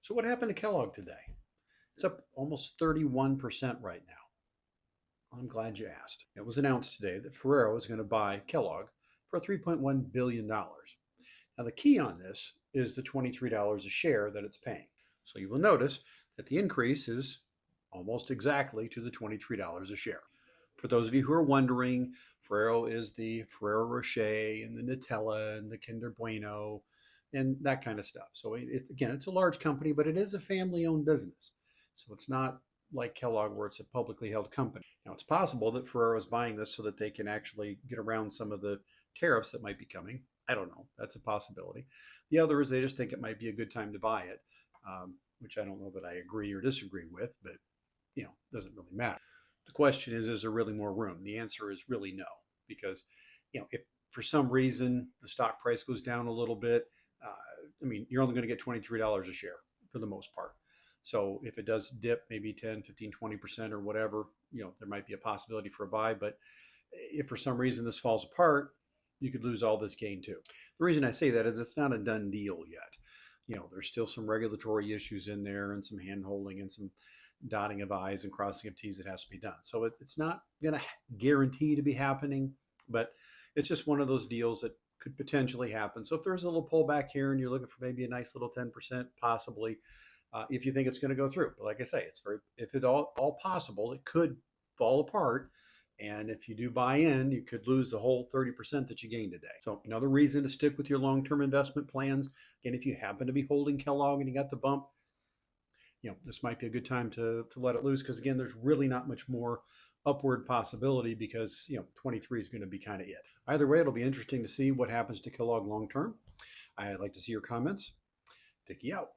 So what happened to Kellogg today? It's up almost 31% right now. I'm glad you asked. It was announced today that Ferrero is going to buy Kellogg for $3.1 billion. Now, the key on this is the $23 a share that it's paying. So you will notice that the increase is almost exactly to the $23 a share. For those of you who are wondering, Ferrero is the Ferrero Rocher and the Nutella and the Kinder Bueno and that kind of stuff. So again, it's a large company, but it is a family-owned business. So it's not like Kellogg where it's a publicly held company. Now, it's possible that Ferrero is buying this so that they can actually get around some of the tariffs that might be coming. I don't know. That's a possibility. The other is they just think it might be a good time to buy it, which I don't know that I agree or disagree with, but doesn't really matter. The question is there really more room? The answer is really no, because if for some reason the stock price goes down a little bit, you're only going to get $23 a share for the most part. So if it does dip maybe 10, 15, 20% or whatever, there might be a possibility for a buy. But if for some reason this falls apart, you could lose all this gain too. The reason I say that is it's not a done deal yet. There's still some regulatory issues in there and some hand holding and some dotting of I's and crossing of T's that has to be done. So it's not going to guarantee to be happening, but it's just one of those deals that could potentially happen. So if there's a little pullback here and you're looking for maybe a nice little 10%, possibly, if you think it's going to go through. But like I say, if it's all possible, it could fall apart. And if you do buy in, you could lose the whole 30% that you gained today. So another reason to stick with your long-term investment plans. Again, if you happen to be holding Kellogg and you got the bump, this might be a good time to let it loose, because again, there's really not much more upward possibility, because 23 is going to be kind of it. Either way, it'll be interesting to see what happens to Kellogg long term. I'd like to see your comments. Dickie out.